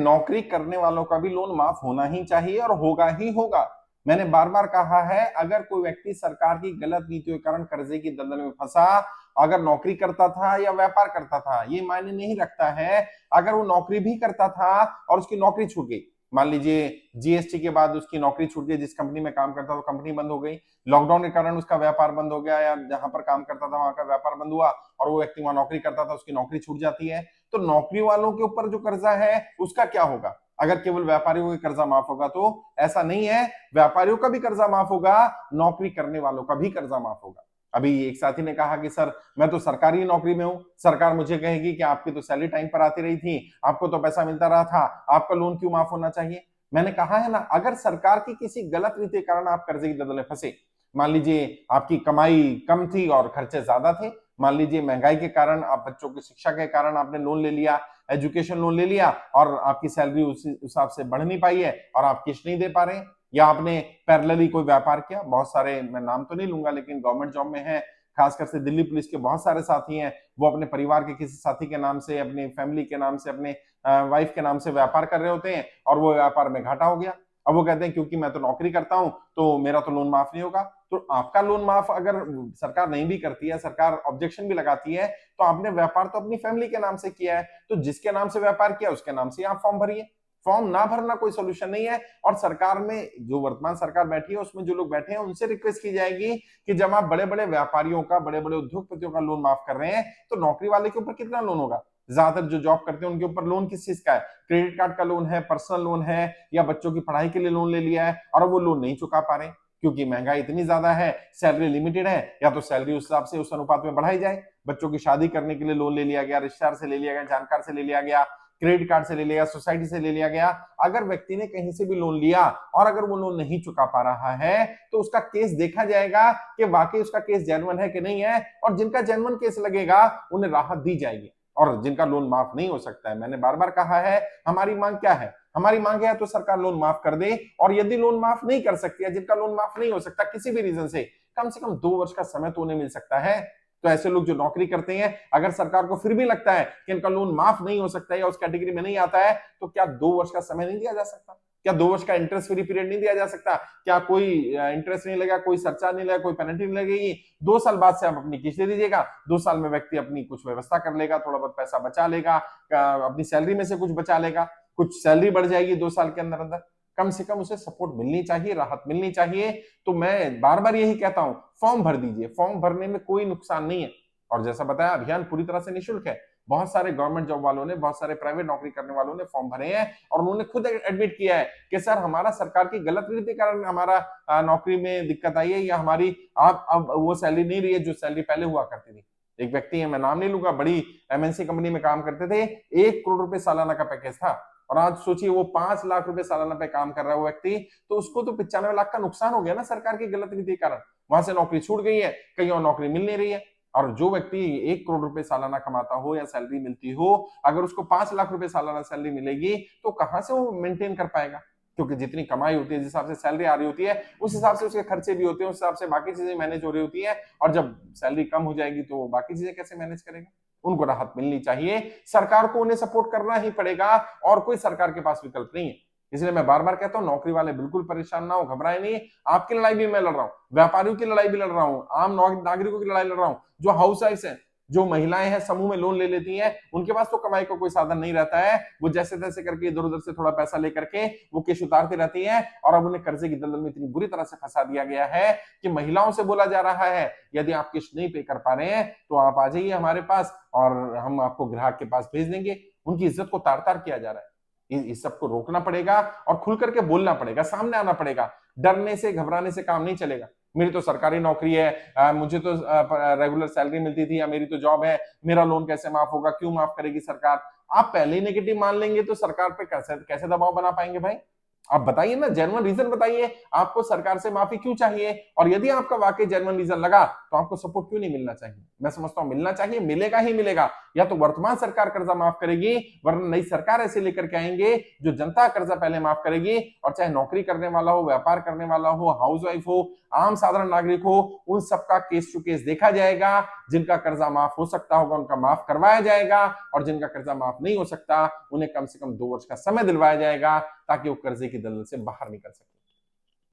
नौकरी करने वालों का भी लोन माफ होना ही चाहिए और होगा ही होगा। मैंने बार बार कहा है, अगर कोई व्यक्ति सरकार की गलत नीतियों के कारण कर्जे की दलदल में फंसा, अगर नौकरी करता था या व्यापार करता था, ये मायने नहीं रखता है। अगर वो नौकरी भी करता था और उसकी नौकरी छूट गई, मान लीजिए जीएसटी के बाद उसकी नौकरी छूट गई, जिस कंपनी में काम करता था वो कंपनी बंद हो गई, लॉकडाउन के कारण उसका व्यापार बंद हो गया, या जहां पर काम करता था वहां का व्यापार बंद हुआ और वो व्यक्ति वहां नौकरी करता था, उसकी नौकरी छूट जाती है, तो नौकरी वालों के ऊपर जो कर्जा है उसका क्या होगा? अगर केवल व्यापारियों का कर्जा माफ होगा तो ऐसा नहीं है, व्यापारियों का भी कर्जा माफ होगा, नौकरी करने वालों का भी कर्जा माफ होगा। अभी एक साथी ने कहा कि सर मैं तो सरकारी नौकरी में हूं, सरकार मुझे कहेगी कि आपकी तो सैलरी टाइम पर आती रही थी, आपको तो पैसा मिलता रहा था, आपका लोन क्यों माफ होना चाहिए? मैंने कहा है ना, अगर सरकार की किसी गलत नीति के कारण आप कर्जे की दलदल में फंसे, मान लीजिए आपकी कमाई कम थी और खर्चे ज्यादा थे, मान लीजिए महंगाई के कारण, आप बच्चों की शिक्षा के कारण आपने लोन ले लिया, एजुकेशन लोन ले लिया, और आपकी सैलरी उस हिसाब से बढ़ नहीं पाई है और आप किस्त नहीं दे पा रहे हैं, या आपने पैरेलली कोई व्यापार किया, बहुत सारे, मैं नाम तो नहीं लूंगा लेकिन गवर्नमेंट जॉब में है, खासकर से दिल्ली पुलिस के बहुत सारे साथी हैं, वो अपने परिवार के किसी साथी के नाम से, अपनी फैमिली के नाम से, अपने वाइफ के नाम से व्यापार कर रहे होते हैं और वो व्यापार में घाटा हो गया। अब वो कहते हैं क्योंकि मैं तो नौकरी करता हूं तो मेरा तो लोन माफ नहीं होगा। तो आपका लोन माफ अगर सरकार नहीं भी करती है, सरकार ऑब्जेक्शन भी लगाती है, तो आपने व्यापार तो अपनी फैमिली के नाम से किया है, तो जिसके नाम से व्यापार किया उसके नाम से आप फॉर्म भरिए। फॉर्म ना भरना कोई सोल्यूशन नहीं है। और सरकार में जो वर्तमान सरकार बैठी है उसमें जो लोग बैठे हैं उनसे रिक्वेस्ट की जाएगी कि जब आप बड़े बड़े व्यापारियों का, बड़े बड़े उद्योगपतियों का लोन माफ कर रहे हैं, तो नौकरी वाले के ऊपर कितना लोन होगा? ज्यादातर जो जॉब करते हैं उनके ऊपर लोन किस चीज का है? क्रेडिट कार्ड का लोन है, पर्सनल लोन है, या बच्चों की पढ़ाई के लिए लोन ले लिया है और वो लोन नहीं चुका पा रहे क्योंकि महंगाई इतनी ज्यादा है, सैलरी लिमिटेड है, या तो सैलरी उस हिसाब से उस अनुपात में बढ़ाई जाए। बच्चों की शादी करने के लिए लोन ले लिया गया, रिश्तेदार से ले लिया गया, जानकार से ले लिया गया, क्रेडिट कार्ड से ले लिया, सोसाइटी से ले लिया गया। अगर व्यक्ति ने कहीं से भी लोन लिया और अगर वो लोन नहीं चुका पा रहा है तो उसका केस देखा जाएगा कि वाकई उसका केस जेन्युइन है कि नहीं है, और जिनका जेन्युइन केस लगेगा उन्हें राहत दी जाएगी, और जिनका लोन माफ नहीं हो सकता है, मैंने बार बार कहा है, हमारी मांग क्या है? हमारी मांग है तो सरकार लोन माफ कर दे, और यदि लोन माफ नहीं कर सकती है, जिनका लोन माफ नहीं हो सकता किसी भी रीजन से कम 2 वर्ष का समय तो उन्हें मिल सकता है। तो ऐसे लोग जो नौकरी करते हैं, अगर सरकार को फिर भी लगता है कि इनका लोन माफ नहीं हो सकता या उस कैटेगरी में नहीं आता है, तो क्या 2 वर्ष का समय नहीं दिया जा सकता? क्या 2 वर्ष का इंटरेस्ट फ्री पीरियड नहीं दिया जा सकता? क्या कोई इंटरेस्ट नहीं लगा, कोई सरचार्ज नहीं लगा, कोई पेनल्टी नहीं लगेगी? 2 साल बाद से आप अपनी किस्त दे दीजिएगा, 2 साल में व्यक्ति अपनी कुछ व्यवस्था कर लेगा, थोड़ा बहुत पैसा बचा लेगा, अपनी सैलरी में से कुछ बचा लेगा, कुछ सैलरी बढ़ जाएगी 2 साल के अंदर अंदर। कम से कम उसे सपोर्ट मिलनी चाहिए, राहत मिलनी चाहिए। तो मैं बार बार यही कहता हूं, फॉर्म भर दीजिए, फॉर्म भरने में कोई नुकसान नहीं है। और जैसा बताया, अभियान पूरी तरह से निःशुल्क है। बहुत सारे गवर्नमेंट जॉब वालों ने, बहुत सारे प्राइवेट नौकरी करने वालों ने फॉर्म भरे हैं और उन्होंने खुद एडमिट किया है कि सर हमारा सरकार की गलत नीति के कारण हमारा नौकरी में दिक्कत आई है, या हमारी अब वो सैलरी नहीं रही है जो सैलरी पहले हुआ करती थी। एक व्यक्ति है, मैं नाम नहीं लूंगा, बड़ी एमएनसी कंपनी में काम करते थे, 1 करोड़ रुपए सालाना का पैकेज था, और आज सोचिए वो 5 लाख रुपए सालाना पे काम कर रहा है वो व्यक्ति, तो उसको तो 95 लाख का नुकसान हो गया ना सरकार की गलत नीति के कारण। वहां से नौकरी छूट गई है, कहीं और नौकरी मिल नहीं रही है। और जो व्यक्ति 1 करोड़ रुपए सालाना कमाता हो या सैलरी मिलती हो, अगर उसको 5 लाख रुपए सालाना सैलरी मिलेगी तो कहां से वो मेंटेन कर पाएगा? क्योंकि जितनी कमाई होती है, जिस हिसाब से सैलरी आ रही होती है, उस हिसाब से उसके खर्चे भी होते हैं, उस हिसाब से बाकी चीजें मैनेज हो रही होती है, और जब सैलरी कम हो जाएगी तो बाकी चीजें कैसे मैनेज करेगा? उनको राहत मिलनी चाहिए, सरकार को उन्हें सपोर्ट करना ही पड़ेगा, और कोई सरकार के पास विकल्प नहीं है। इसलिए मैं बार बार कहता हूं, नौकरी वाले बिल्कुल परेशान ना हो, घबराए नहीं। आपकी लड़ाई भी मैं लड़ रहा हूं, व्यापारियों की लड़ाई भी लड़ रहा हूं, आम नागरिकों की लड़ाई लड़ रहा हूं, जो हाउस वाइफ है, जो महिलाएं हैं, समूह में लोन ले लेती हैं, उनके पास तो कमाई का कोई साधन नहीं रहता है, वो जैसे तैसे करके इधर उधर से थोड़ा पैसा लेकर के वो किस्त उतारती रहती हैं, और अब उन्हें कर्जे की दलदल में इतनी बुरी तरह से फंसा दिया गया है कि महिलाओं से बोला जा रहा है, यदि आप किस्त नहीं पे कर पा रहे हैं तो आप आ जाइए हमारे पास और हम आपको ग्राहक के पास भेज देंगे। उनकी इज्जत को तार तार किया जा रहा है। इस सबको रोकना पड़ेगा और खुल करके बोलना पड़ेगा, सामने आना पड़ेगा। डरने से, घबराने से काम नहीं चलेगा। मेरी तो सरकारी नौकरी है, मुझे तो रेगुलर सैलरी मिलती थी, या मेरी तो जॉब है, मेरा लोन कैसे माफ होगा, क्यों माफ करेगी सरकार? आप पहले ही नेगेटिव मान लेंगे तो सरकार पे कैसे कैसे दबाव बना पाएंगे भाई? आप बताइए ना, जेन्युइन रीजन बताइए, आपको सरकार से माफी क्यों चाहिए, और यदि आपका वाकई जेन्युइन रीजन लगा तो आपको सपोर्ट क्यों नहीं मिलना चाहिए? मैं समझता हूं मिलना चाहिए, मिलेगा ही मिलेगा। या तो वर्तमान सरकार कर्जा माफ करेगी, वरना नई सरकार ऐसे लेकर के आएंगे जो जनता कर्जा पहले माफ करेगी, और चाहे नौकरी करने वाला हो, व्यापार करने वाला हो, हाउसवाइफ हो, आम साधारण नागरिक हो, उन सबका केस टू केस देखा जाएगा। जिनका कर्जा माफ हो सकता होगा उनका माफ करवाया जाएगा, और जिनका कर्जा माफ नहीं हो सकता उन्हें कम से कम 2 वर्ष का समय दिलवाया जाएगा, ताकि वो कर्जे की दलदल से बाहर निकल सके।